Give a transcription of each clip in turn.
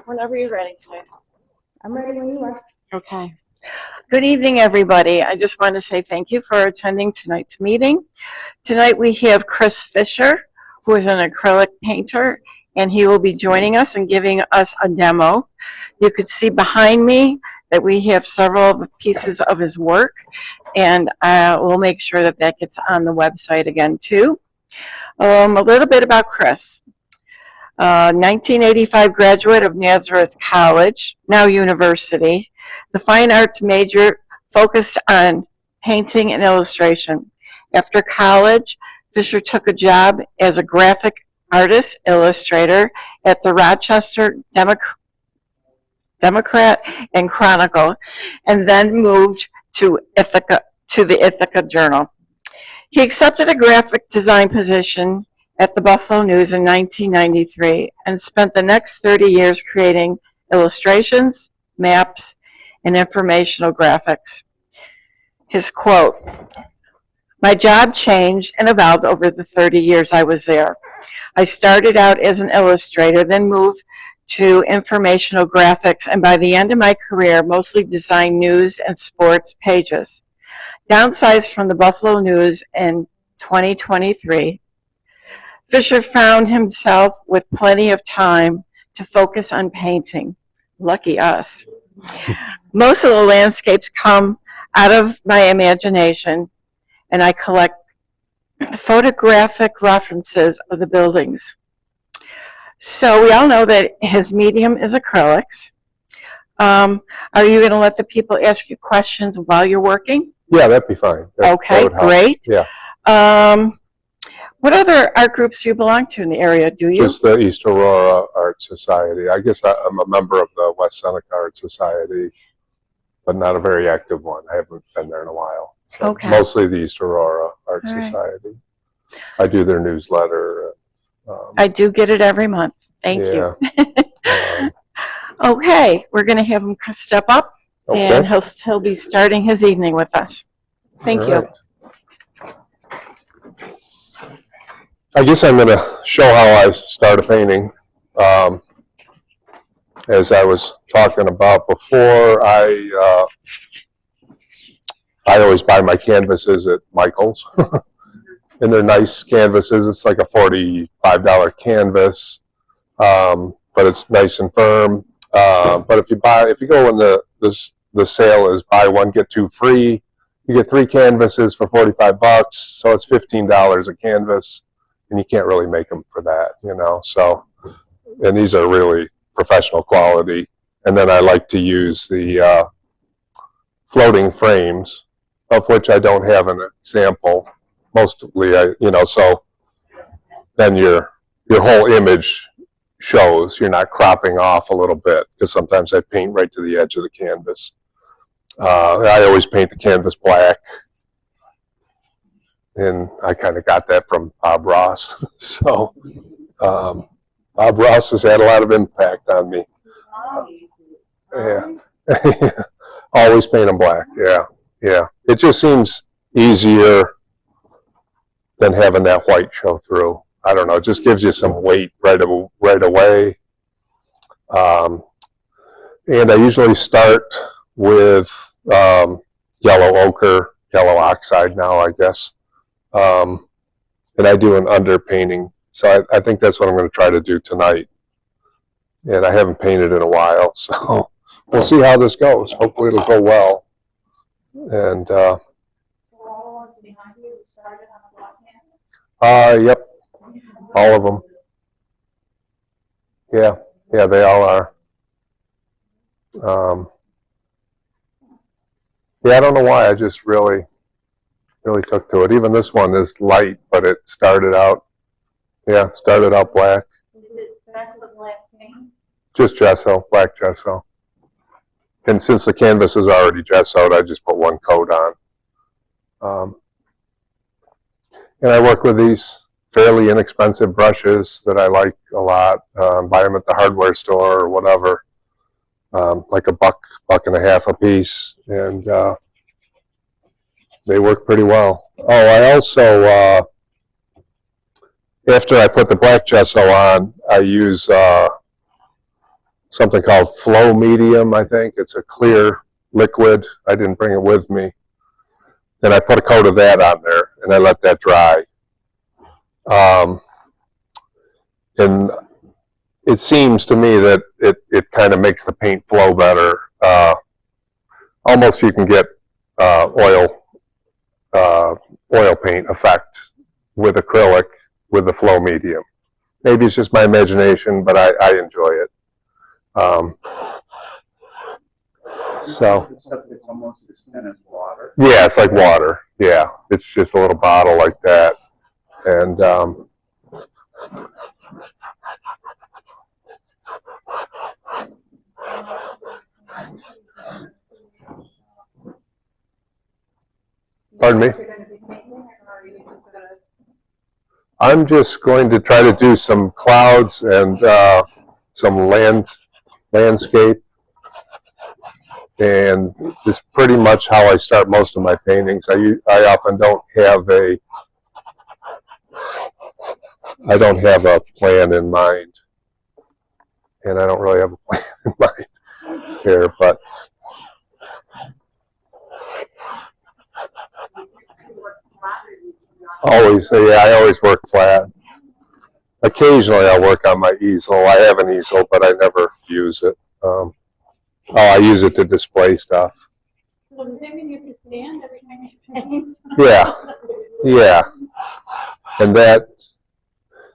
Whenever you're ready, Joyce. I'm ready when you are. Okay. Good evening, everybody. I just want to say thank you for attending tonight's meeting. Tonight we have Chris Fisher, who is an acrylic painter, and he will be joining us and giving us a demo. You could see behind me that we have several pieces of his work, and we'll make sure that that gets on the website again, too. A little bit about Chris. 1985 graduate of Nazareth College, now university. The fine arts major focused on painting and illustration. After college, Fisher took a job as a graphic artist illustrator at the Rochester Democrat and Chronicle, and then moved to the Ithaca Journal. He accepted a graphic design position at the Buffalo News in 1993 and spent the next 30 years creating illustrations, maps, and informational graphics. His quote, "My job changed and evolved over the 30 years I was there. I started out as an illustrator, then moved to informational graphics, and by the end of my career, mostly designed news and sports pages. Downsized from the Buffalo News in 2023, Fisher found himself with plenty of time to focus on painting. Lucky us. Most of the landscapes come out of my imagination, and I collect photographic references of the buildings." So we all know that his medium is acrylics. Are you going to let the people ask you questions while you're working? Yeah, that'd be fine. Okay, great. Yeah. What other art groups do you belong to in the area? Do you? Just the East Aurora Art Society. I guess I'm a member of the West Seneca Art Society, but not a very active one. I haven't been there in a while. So Okay. Mostly the East Aurora Art All right. Society. I do their newsletter. I do get it every month. Thank you. Okay, we're going to have him step up, Okay. and he'll be starting his evening with us. Thank you. All right. I guess I'm going to show how I start a painting. As I was talking about before, I always buy my canvases at Michael's. And they're nice canvases. It's like a $45 canvas, but it's nice and firm. But if you go when the sale is buy one get two free, you get 3 canvases for $45, so it's $15 a canvas. And you can't really make them for that, you know. So, and these are really professional quality. And then I like to use the floating frames, of which I don't have an example. Mostly, so then your whole image shows. You're not cropping off a little bit, because sometimes I paint right to the edge of the canvas. I always paint the canvas black. And I kind of got that from Bob Ross. So Bob Ross has had a lot of impact on me. Yeah. Always paint them black. Yeah. It just seems easier than having that white show through. I don't know. It just gives you some weight right away. And I usually start with yellow ochre, yellow oxide now, I guess. And I do an underpainting. So I think that's what I'm going to try to do tonight. And I haven't painted in a while, so we'll see how this goes. Hopefully it'll go well. And yep, all of them. Yeah, they all are. Yeah, I don't know why. I just really took to it. Even this one is light, but it started out black. Is it started with black paint? Just gesso, black gesso. And since the canvas is already gessoed, I just put one coat on. And I work with these fairly inexpensive brushes that I like a lot. Buy them at the hardware store or whatever. Like $1.50 a piece. And they work pretty well. Oh, I also, after I put the black gesso on, I use something called Flow Medium, I think. It's a clear liquid. I didn't bring it with me. And I put a coat of that on there, and I let that dry. And it seems to me that it kind of makes the paint flow better. Almost you can get oil paint effect with acrylic with the flow medium. Maybe it's just my imagination, but I enjoy it. So It's almost as thin as water. yeah, it's like water. Yeah, it's just a little bottle like that, and pardon me. I'm just going to try to do some clouds and some landscape, and it's pretty much how I start most of my paintings. I often don't have a plan in mind, and I don't really have a plan in mind here, but always, yeah, I always work flat. Occasionally I'll work on my easel. I have an easel, but I never use it. I use it to display stuff. Well, does that mean you have to stand every time you paint? Yeah. And that,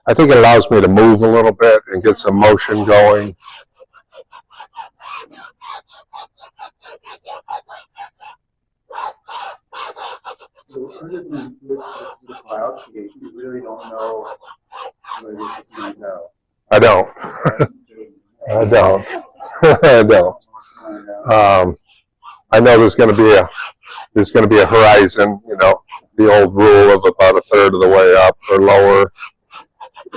I think it allows me to move a little bit and get some motion going. So other than the clouds, you really don't know where this is going to go. I don't. I don't. I don't. I know there's going to be a horizon. You know, the old rule of about a third of the way up or lower,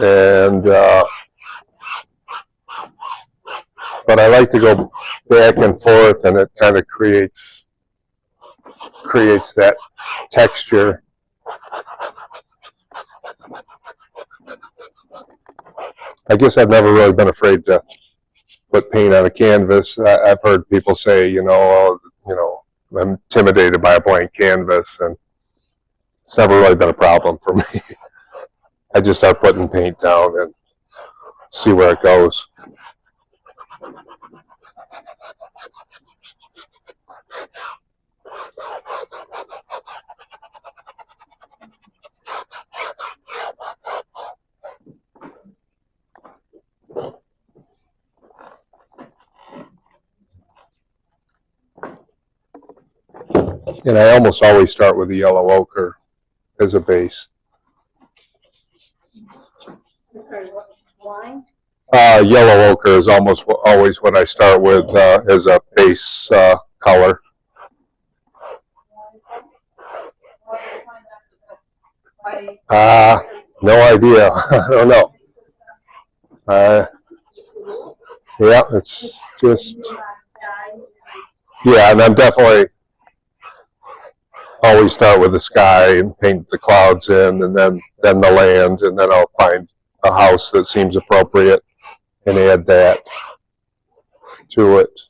and but I like to go back and forth, and it kind of creates that texture. I guess I've never really been afraid to put paint on a canvas. I've heard people say, I'm intimidated by a blank canvas, and it's never really been a problem for me. I just start putting paint down and see where it goes. And I almost always start with the yellow ochre as a base. Wine? Yellow ochre is almost always what I start with as a base color. No idea. I don't know. Yeah, it's just, yeah, and I'm definitely always start with the sky and paint the clouds in, and then the land, and then I'll find a house that seems appropriate and add that to it.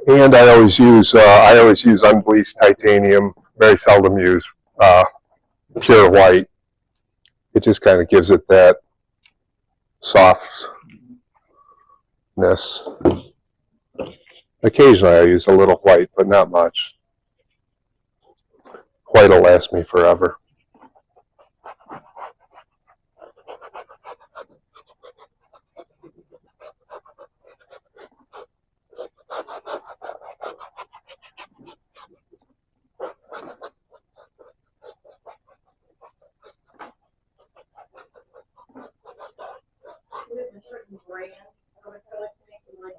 And I always use unbleached titanium. Very seldom use pure white. It just kind of gives it that softness. Occasionally I use a little white, but not much. White will last me forever.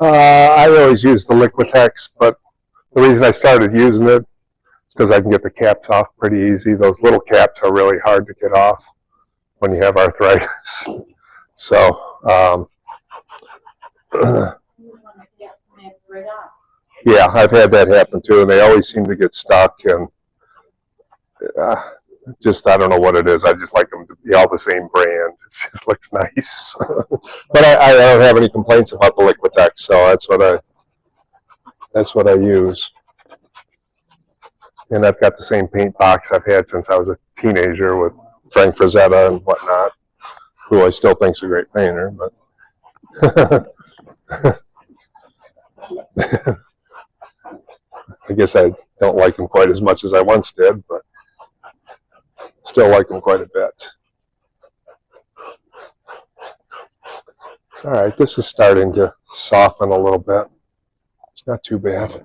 I always use the Liquitex, but the reason I started using it is because I can get the caps off pretty easy. Those little caps are really hard to get off when you have arthritis. So, Yeah, I've had that happen too, and they always seem to get stuck, and just, I don't know what it is. I just like them to be all the same brand. It just looks nice. But I don't have any complaints about the Liquitex, so that's what I use. And I've got the same paint box I've had since I was a teenager with Frank Frazetta and whatnot, who I still think's a great painter, but I guess I don't like him quite as much as I once did, but still like him quite a bit. All right, this is starting to soften a little bit. It's not too bad.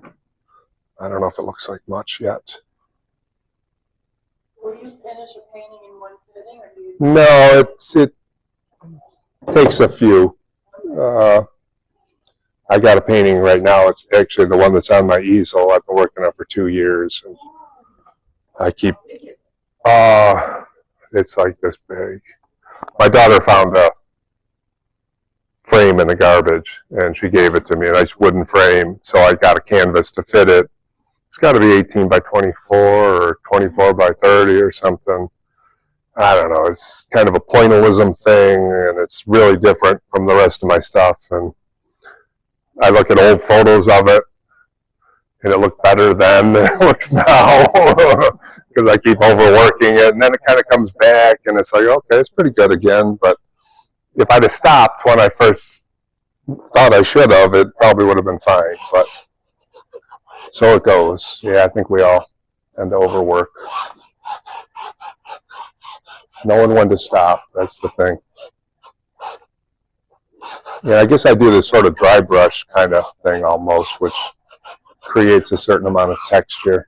I don't know if it looks like much yet. Will you finish a painting in one sitting, or do you? No, it takes a few. I got a painting right now. It's actually the one that's on my easel. I've been working on for 2 years, and I keep. It's like this big. My daughter found a frame in the garbage, and she gave it to me, a nice wooden frame. So I got a canvas to fit it. It's got to be 18 by 24 or 24 by 30 or something. I don't know. It's kind of a pointillism thing, and it's really different from the rest of my stuff. And I look at old photos of it, and it looked better then than it looks now because I keep overworking it, and then it kind of comes back, and it's like, okay, it's pretty good again. But if I'd have stopped when I first thought I should have, it probably would have been fine. But so it goes. Yeah, I think we all tend to overwork. Knowing when to stop, that's the thing. Yeah, I guess I do this sort of dry brush kind of thing almost, which creates a certain amount of texture.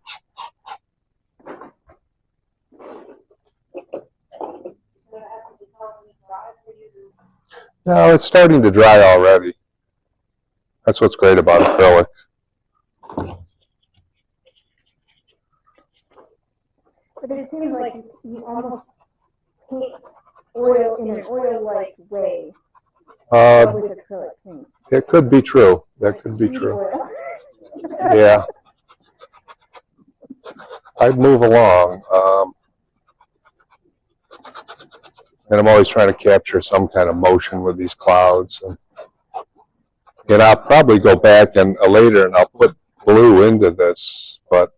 No, it's starting to dry already. That's what's great about acrylic. But it seems like you almost paint oil in an oil-like way with acrylic paint. It could be true. That could be true. Oil. Yeah. I'd move along. And I'm always trying to capture some kind of motion with these clouds. And I'll probably go back and later and I'll put blue into this, but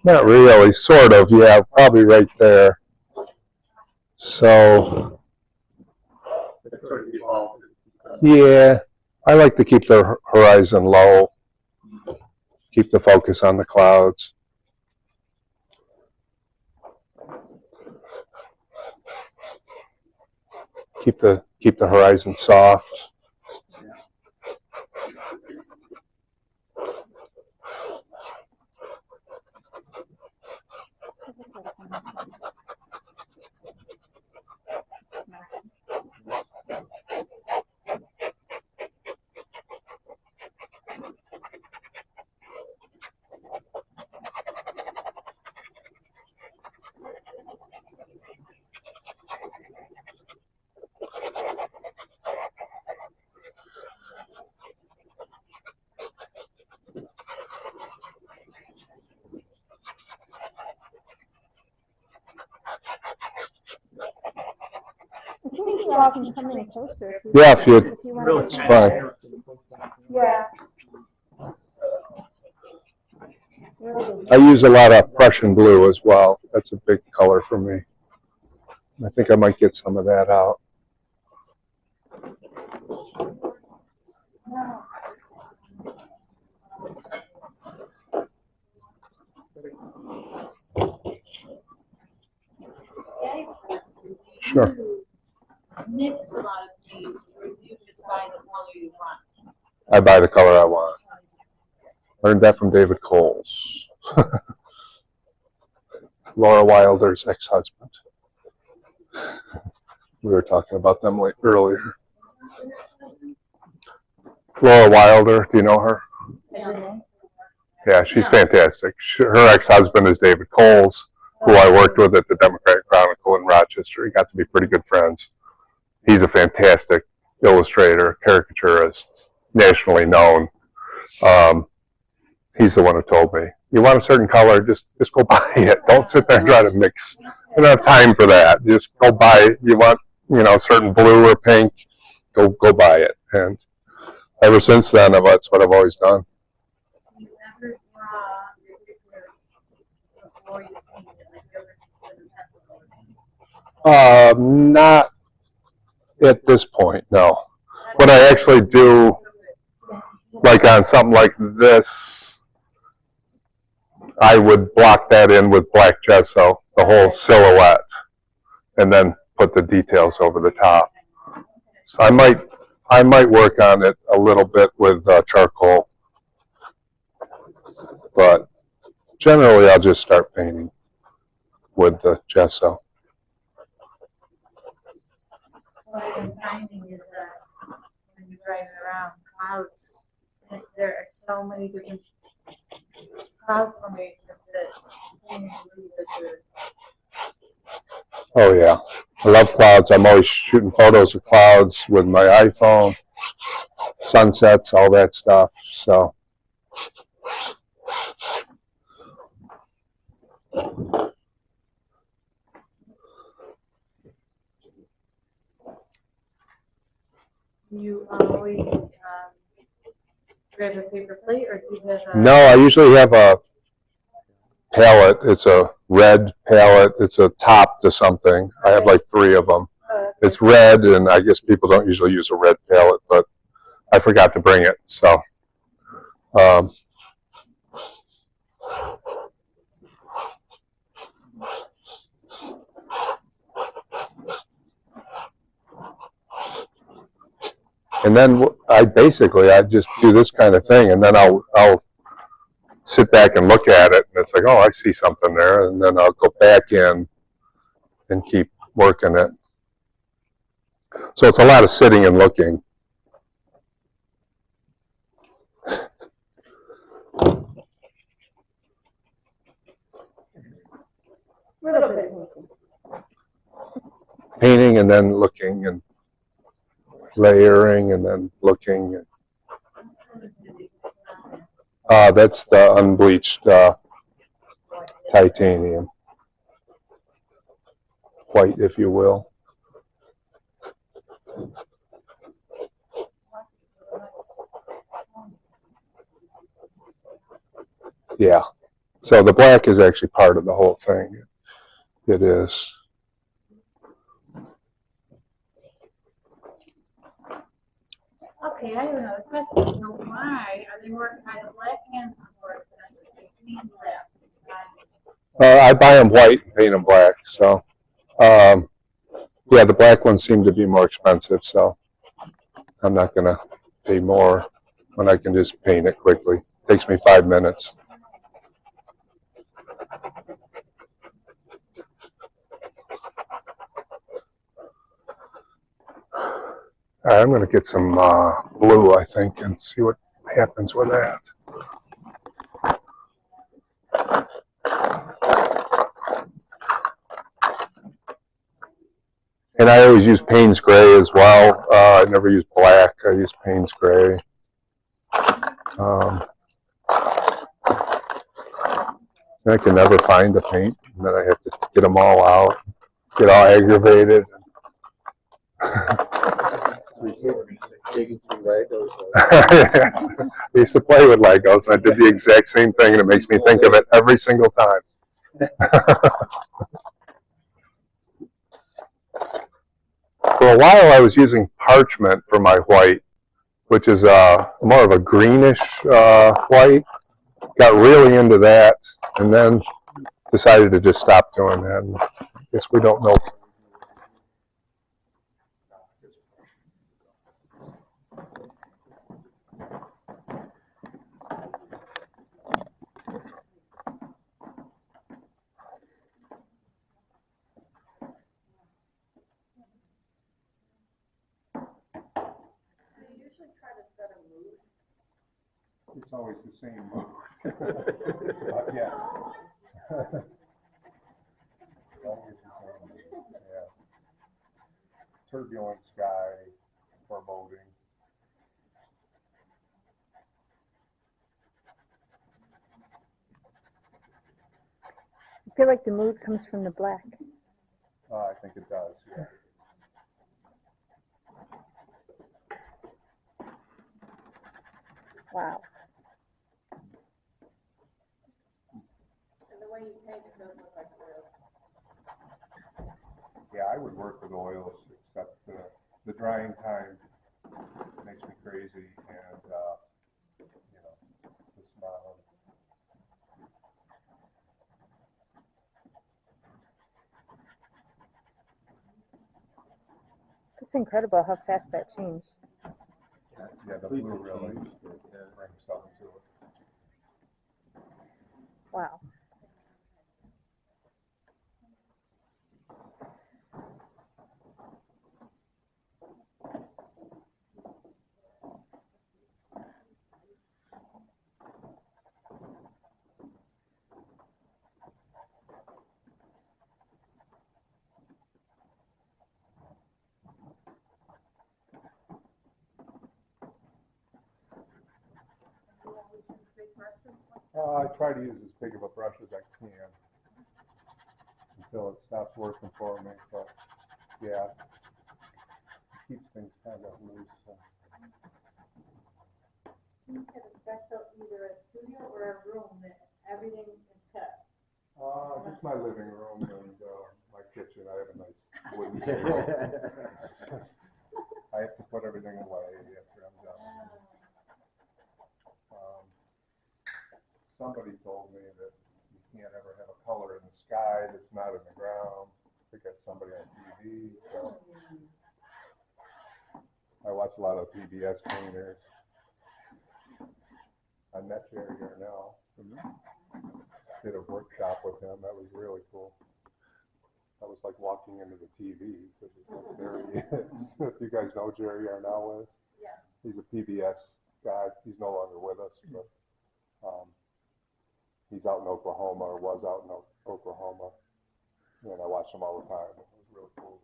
not really, sort of, yeah, probably right there. So, yeah, I like to keep the horizon low, keep the focus on the clouds. Keep the horizon soft. I think you all can come in closer. Yeah, if you want it's fine. Yeah. I use a lot of Prussian blue as well. That's a big color for me. I think I might get some of that out. Sure. Mix a lot of these, or do you just buy the color you want? I buy the color I want. Learned that from David Coles. Laura Wilder's ex-husband. We were talking about them earlier. Laura Wilder, do you know her? Yeah, she's fantastic. Her ex-husband is David Coles, who I worked with at the Democratic Chronicle in Rochester. We got to be pretty good friends. He's a fantastic illustrator, caricaturist, nationally known. He's the one who told me, you want a certain color, just go buy it. Don't sit there and try to mix. You don't have time for that. Just go buy it. You want, certain blue or pink, go buy it. And ever since then, that's what I've always done. You ever draw your picture before you paint it, like you ever Not at this point, no. What I actually do, like on something like this, I would block that in with black gesso, the whole silhouette, and then put the details over the top. So I might work on it a little bit with charcoal, but generally I'll just start painting with the gesso. What I'm finding is that when you're driving around clouds, there are so many different cloud formations that you can't believe that they're. Oh yeah, I love clouds. I'm always shooting photos of clouds with my iPhone, sunsets, all that stuff. So Do you always grab a paper plate, or do you have a? no, I usually have a palette. It's a red palette. It's a top to something. I have like 3 of them. It's red, and I guess people don't usually use a red palette, but I forgot to bring it. So and then I just do this kind of thing, and then I'll sit back and look at it, and it's like, oh, I see something there, and then I'll go back in and keep working it. So it's a lot of sitting and looking. Little bit of painting. Painting and then looking and layering and then looking. That's the unbleached titanium. White, if you will. Yeah. So the black is actually part of the whole thing. It is. Okay, I have another question. So why are they working on the black hands for it? They've seen black. I buy them white and paint them black. So, yeah, the black ones seem to be more expensive. So I'm not going to pay more when I can just paint it quickly. It takes me 5 minutes. All right, I'm going to get some blue, I think, and see what happens with that. And I always use Payne's Gray as well. I never use black. I use Payne's Gray. I can never find the paint, and then I have to get them all out, get all aggravated. Yes. I used to play with Legos. I did the exact same thing, and it makes me think of it every single time. For a while, I was using parchment for my white, which is more of a greenish white. Got really into that, and then decided to just stop doing that. And I guess we don't know. It's always the same mood. Yes. Always the same mood, yeah. Turbulent sky, foreboding. I feel like the mood comes from the black. I think it does, yeah. Wow. And the way you paint it does look like oil. Yeah, I would work with oils, except the drying time makes me crazy, and you know, the smell. It's incredible how fast that changed. Yeah, the blue really brings something to it. Wow. I try to use as big of a brush as I can until it stops working for me, but yeah, it keeps things kind of loose. So. You have a special, either a studio or a room that everything is kept. Just my living room and my kitchen. I have a nice wooden table. I have to put everything away after I'm done. Somebody told me that you can't ever have a color in the sky that's not in the ground. I think that's somebody on TV. So I watch a lot of PBS painters. I met Jerry Yarnell. Did a workshop with him. That was really cool. That was like walking into the TV. There he is. If you guys know Jerry Yarnell is, Yeah. he's a PBS guy. He's no longer with us, but he's out in Oklahoma, or was out in Oklahoma, and I watch him all the time. It was really cool.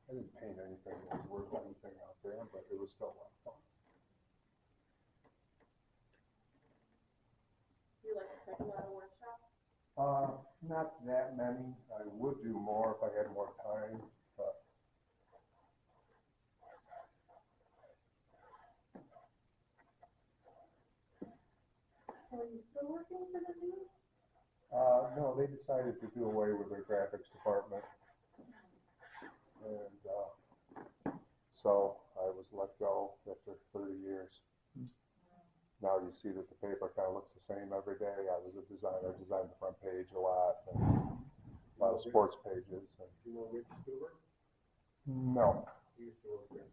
I didn't paint anything that was worth anything out there, but it was still a lot of fun. Do you like to take a lot of workshops? Not that many. I would do more if I had more time, but Are you still working for the news? no, they decided to do away with their graphics department, and so I was let go after 30 years. Now you see that the paper kind of looks the same every day. I was a designer. I designed the front page a lot, and a lot of sports pages. And You know Rich Stewart? no, He used to work there.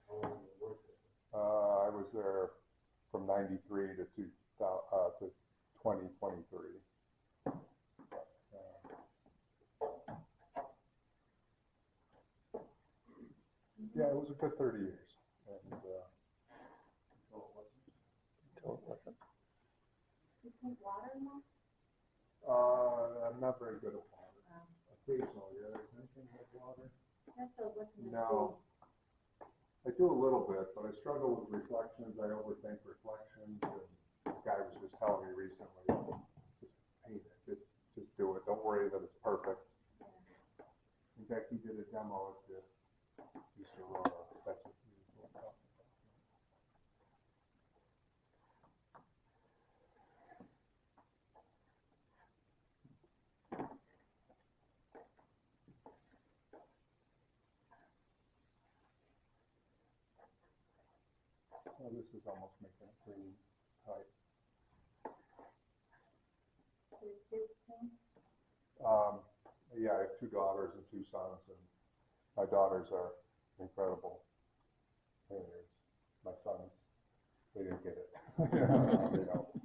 How long did he work there? I was there from '93 to 2023. Yeah, it was a good 30 years. And, You take water now? I'm not very good at water. Occasionally, yeah. Is anything like water? That's a looking at No. I do a little bit, but I struggle with reflections. I overthink reflections. And the guy was just telling me recently, just paint it. Just do it. Don't worry that it's perfect. In fact, he did a demo at the East Aurora. That's what he was talking about. Oh, this is almost making it green type. your kids thing. Yeah, I have 2 daughters and 2 sons, and my daughters are incredible painters. My sons, they didn't get it.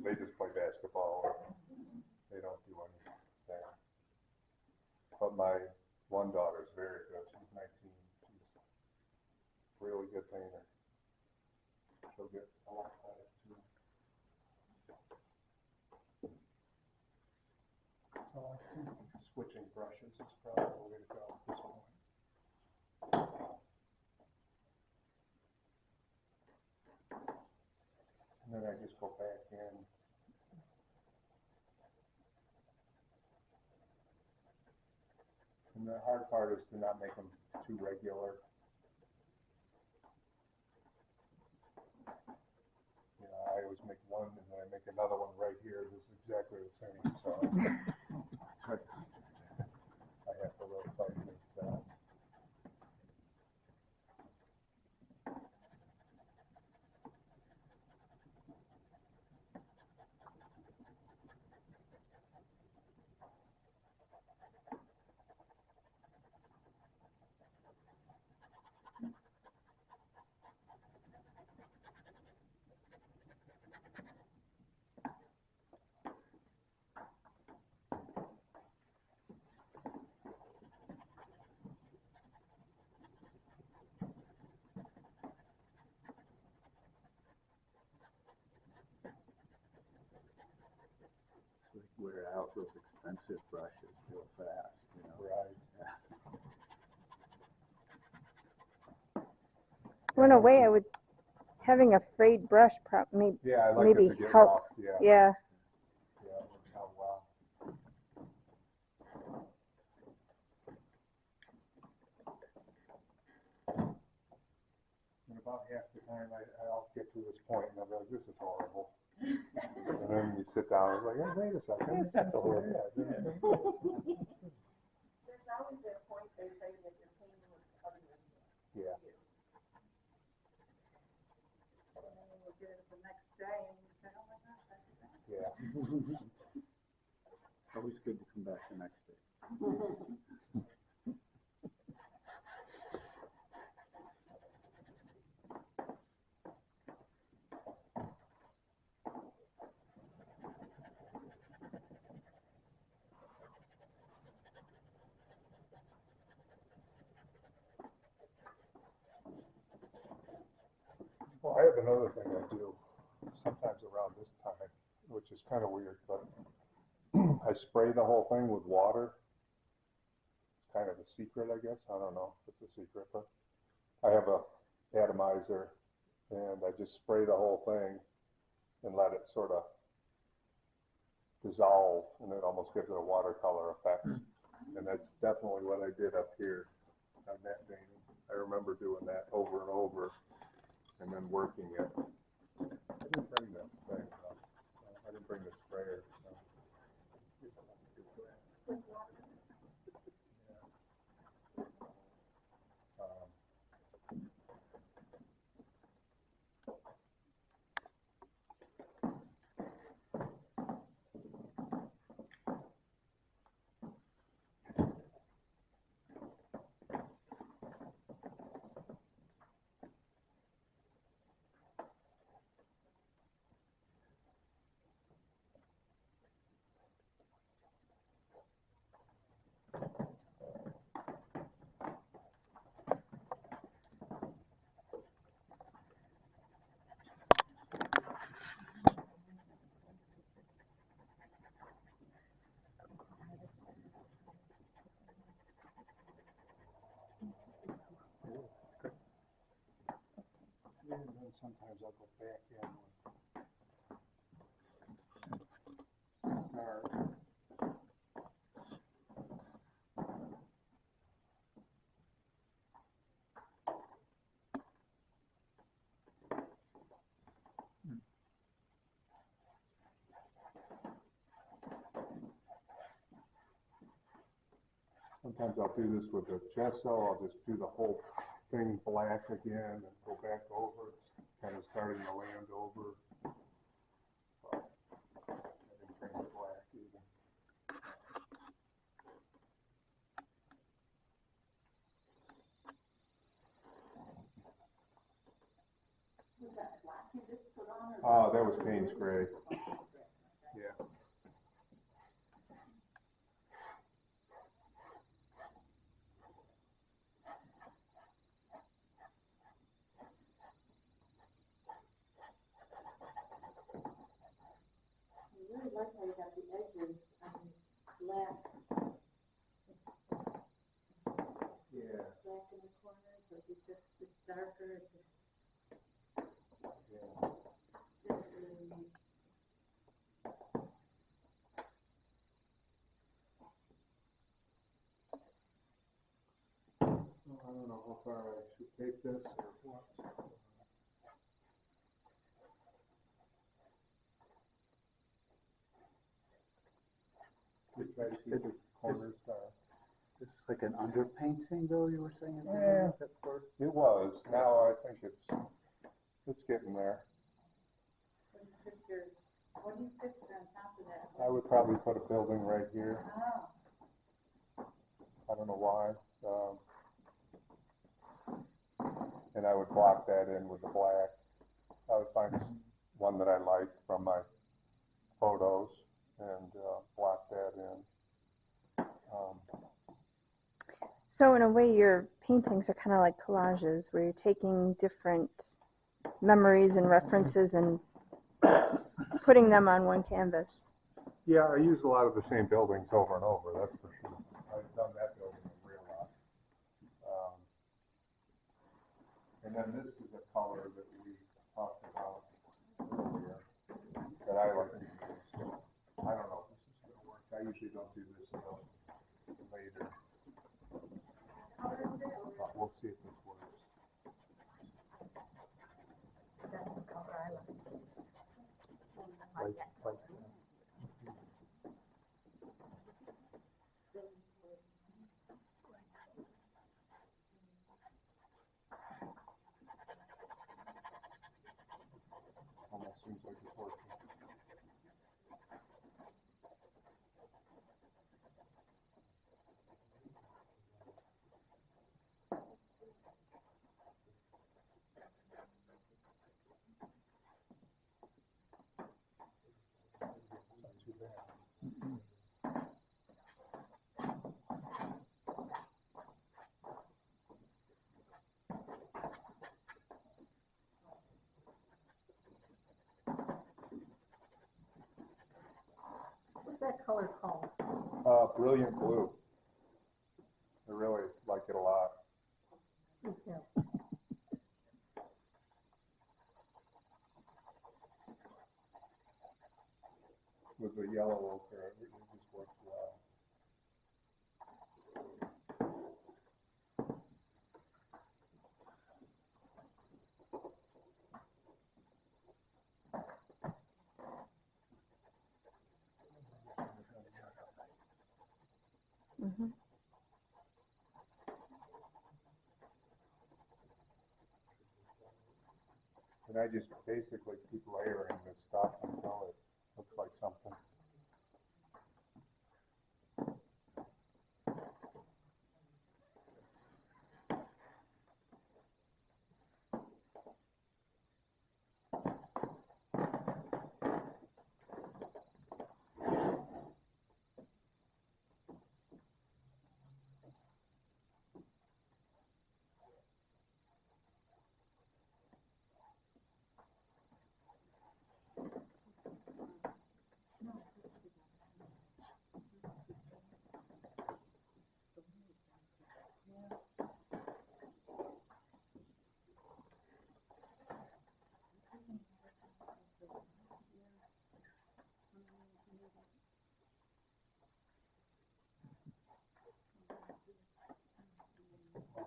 They just play basketball, or they don't do anything. But my one daughter is very good. She's 19. She's really good painter. She'll get a lot at it too. So I think switching brushes is probably the way to go at this point. And then I just go back in. And the hard part is to not make them too regular. You know, I always make one and then I make another one right here that's exactly the same. So I have to really fight against that. Wear out those expensive brushes real fast, you know. Right. So in a way, I would, having a frayed brush Yeah, I like maybe it to get help. rough. Yeah. Yeah. Yeah, it works out well. And about half the time I'll get to this point and I'll be like, this is horrible. And then you sit down and it's like, hey, wait a second. That's a horrible. There's always that point they say that your painting looks ugly. Yeah. And then you look at it the next day and you say, oh my gosh, that's that. Yeah. Always good to come back the next day. Well, I have another thing I do sometimes around this time, which is kind of weird, but I spray the whole thing with water. It's kind of a secret, I guess. I don't know if it's a secret, but I have a atomizer and I just spray the whole thing and let it sort of dissolve, and it almost gives it a watercolor effect. And that's definitely what I did up here on that painting. I remember doing that over and over and then working it. I didn't bring that thing, though. I didn't bring the sprayer. So. And then sometimes I'll go back in with dark. Sometimes I'll do this with the gesso. I'll just do the whole thing black again and go back over it, kind of starting to land over. But I didn't bring the black either. Oh, that was Payne's Gray. Yeah. like how you got the edges on the black, Yeah, black in the corners, but it's darker, it's just, yeah. it's really neat. Well, I don't know how far I should take this or what. Try to keep the corners dark. This is like an underpainting, though, you were saying? Yeah. At first? It was. Now I think it's getting there. What do you picture on top of that? I would probably put a building right here. Oh, I don't know why. And I would block that in with the black. I would find one that I liked from my photos and block that in. So in a way, your paintings are kind of like collages, where you're taking different memories and references and putting them on one canvas. Yeah, I use a lot of the same buildings over and over, that's for sure. I've done that building a real lot. And then this is a color that we talked about earlier that I like to use. I don't know if this is going to work. I usually don't do this until later. But we'll see if this works. that's the color I like. Like almost seems like it's working. Not too bad. What's that color called? Brilliant blue. I really like it a lot. Me too. With the yellow ochre, it just works well. Mm-hmm. And I just basically keep layering this stuff until it looks like something.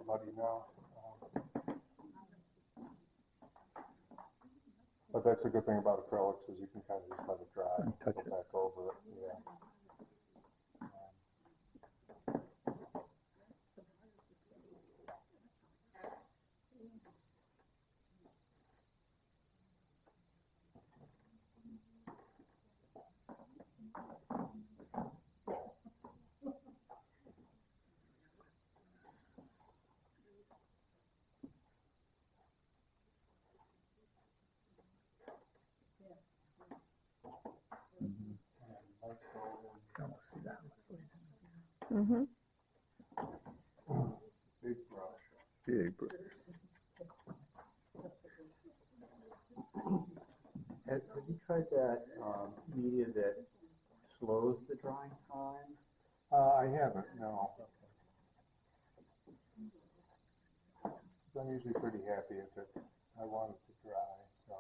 Muddy now. But that's a good thing about acrylics is you can kind of just let it dry and touch go it. back over it. Yeah. Almost see that. Mm-hmm. Big brush. Big. Have you tried that media that disclose the drawing time? I haven't, no. I'm usually pretty happy if I want it to dry, so.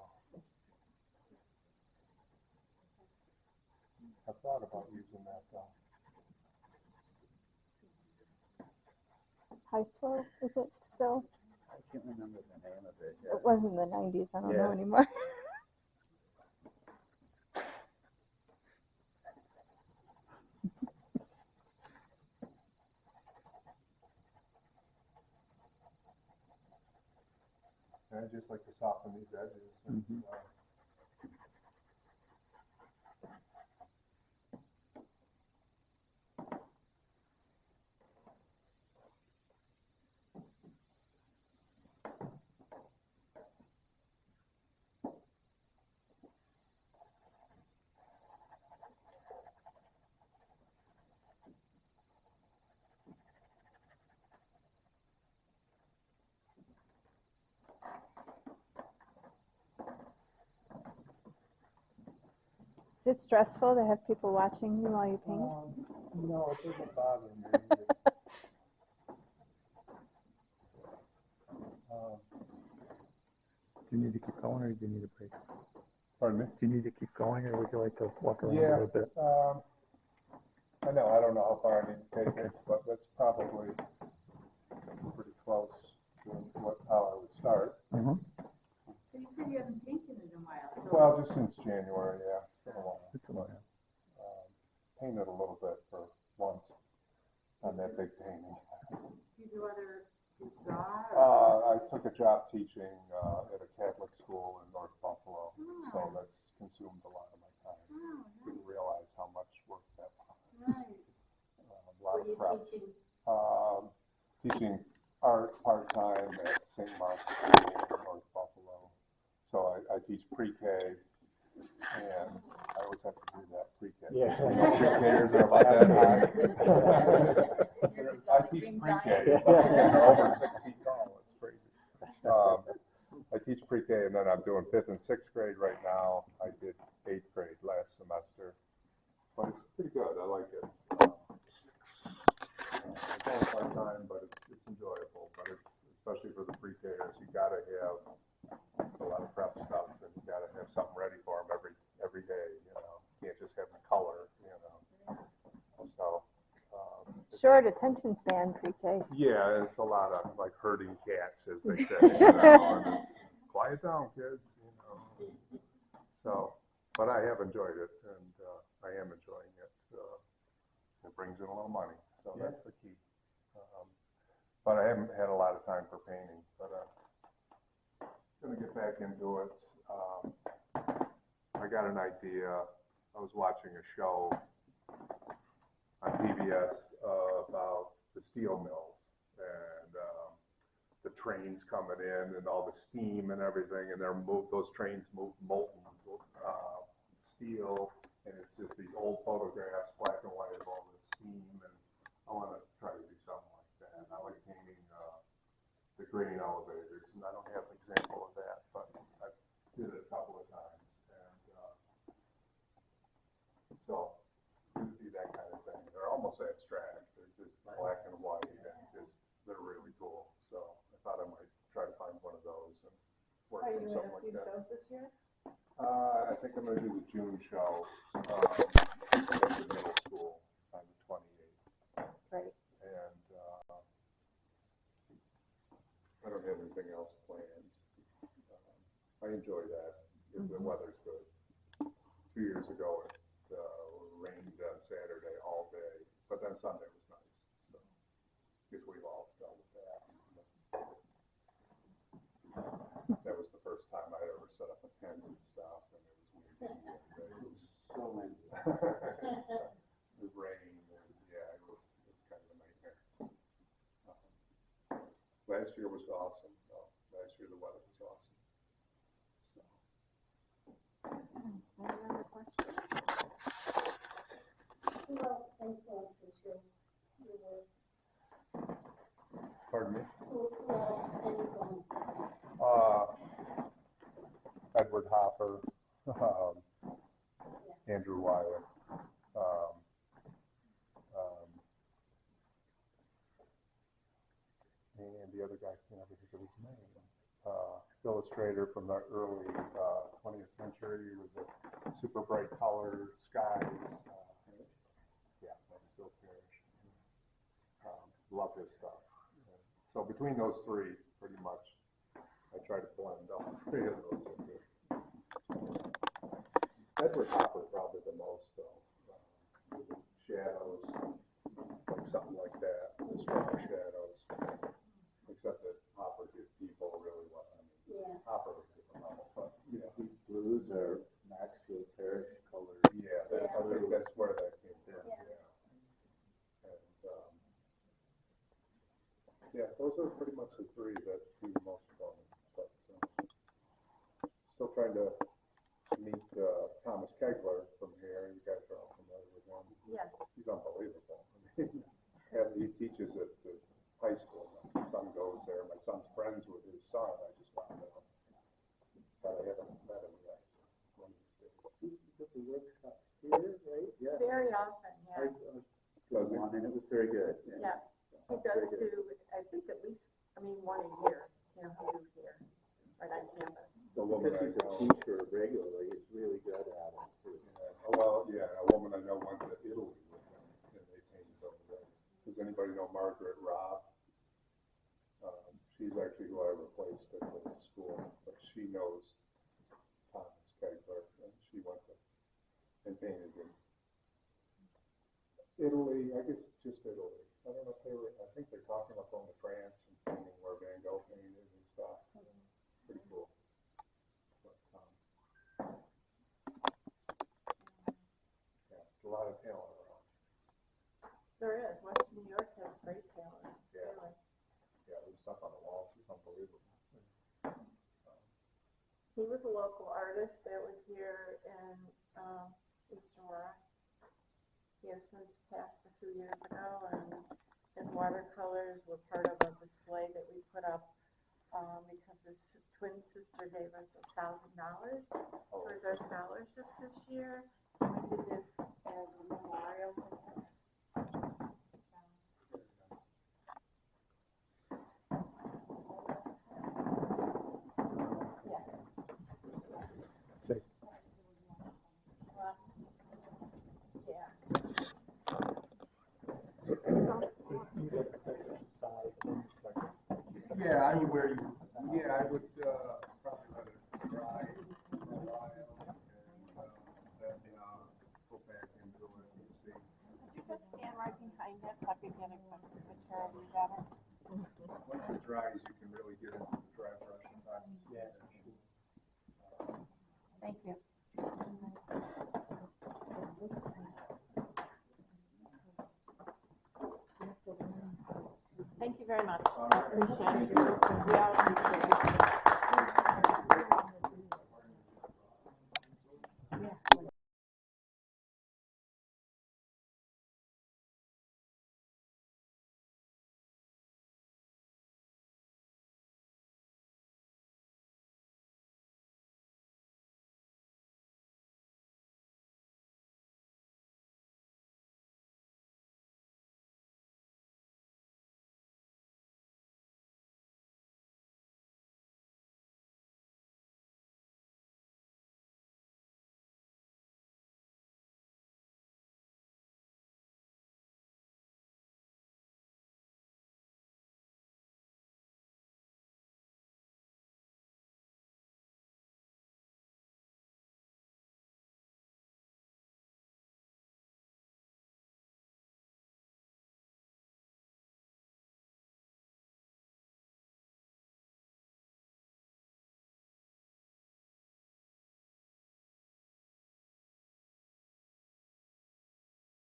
I thought about using that though. High slow, is it still? I can't remember the name of it. It was in the 90s. I don't know Yeah. anymore. And I just like to soften these edges. And, Is it stressful to have people watching you while you paint? no, it doesn't bother me. Do you need to keep going, or do you need a break? Pardon me? Do you need to keep going, or would you like to walk around a Yeah, little bit? I know, I don't know how far I need to take it, but that's probably pretty close to how I would start. Mm-hmm. So you said you haven't painted in a while, so. Well, just since January, yeah, it's been a while. It's a while. Painted a little bit for once on that big painting. Do you do other, do you draw? I took a job teaching at a Catholic school in North Buffalo, so that's consumed a lot of my time. Oh, Didn't realize how much work that was. right. A lot What of are you prep. teaching? Teaching art part-time at St. Mark's School in North Buffalo. So I teach pre-K, and I always have to do that pre-K. Yeah. Pre-Kers are about that high. I teach pre-K. Some kids are over 6 feet tall. It's crazy. I teach pre-K, and then I'm doing 5th and 6th grade right now. I did 8th grade last semester, but it's pretty good. I like it. It's all part-time, but it's enjoyable. But it's especially for the pre-Kers, you got to have a lot of prep stuff, and you got to have something ready for them every day. You know, you can't just have them color. You know, so. Short attention span pre-K. Yeah, it's a lot of like herding cats, as they say. You know, and it's, quiet down, kids. You know. So, but I have enjoyed it, and I am enjoying it. It brings in a little money, so that's the key. But I haven't had a lot of time for painting, but I'm gonna get back into it. I got an idea. I was watching a show on PBS about the steel mills and the trains coming in and all the steam and everything, and those trains move molten steel, and it's just these old photographs, black and white, of all the steam, and I want to try to do something like that. I like painting the grain elevators, and I don't have an example of that, but I did it a couple of times, and so it would be that kind of thing. They're almost abstract. They're just black and white, and they're really cool. So I thought I might try to find one of those and work on something like that. Shows this year? I think I'm going to do the June show at the middle school on the 28th. Great. And I don't have anything else planned. I enjoy that if the weather's good. 2 years ago, it rained on Saturday all day, but then Sunday was nice. So I guess we've all dealt with that. That was the first time I ever set up a tent and stuff, and it was windy, and it was so windy. The rain, and yeah, it was kind of a nightmare. Last year was awesome, though. Last year the weather was awesome. So. Any other questions? Pardon me? Edward Hopper, Andrew Weiler, other guy can't ever think of his name. Illustrator from the early 20th century with the super bright color skies. Yeah, that's Bill Parrish. Love his stuff. So between those three, pretty much, I try to blend all three of those into. Edward Hopper probably the most though. Shadows, like something like that, the stronger shadows. Except that Hopper did people really well. I mean, Yeah. Hopper was different level, but Yeah, these blues are Maxfield Parrish colors. yeah, that's, I think that's where that came from. Yeah. Yeah. And yeah, those are pretty much the three that do the most for me. But still trying to meet Thomas Kegler from here. You guys are all familiar with him. Yes. He's unbelievable. I mean, and he teaches at the high school. My son goes there. My son's friends with his son. I just found out. But I haven't met him yet. One of these days. He took the workshop here, right? Yeah. Very often, yeah. Does he? And it was very good. Yeah. He does do, I think at least, one a year, he'll do here, right on campus. The woman Because I he's a know. teacher regularly, he's really good at it. Too. Yeah. Oh, well, yeah, a woman I know went to Italy with him, and they painted over there. Does anybody know Margaret Robb? She's actually who I replaced at the school, but she knows Thomas Kegler, and she went to and painted in Italy. I guess just Italy. I don't know if they were. I think they're talking about going to France and painting where Van Gogh painted and stuff. Pretty cool. But, yeah, a lot of talent around. There is. Western New York has great talent. Yeah. Really. Yeah, there's stuff on the walls. It's unbelievable. He was a local artist that was here in East Aurora. He has since passed a few years ago, and his watercolors were part of a display that we put up because his twin sister gave us $1,000 towards our scholarships this year. We did this as a memorial to him. Yeah, I would wear. Yeah, I would probably let it dry for a while, and then go back into it and see. Could you just stand right behind it so I could get a picture of you better? Once it dries, you can really get into the dry brush sometimes. Yeah. Thank you. Thank you very much. I appreciate it. We all appreciate it.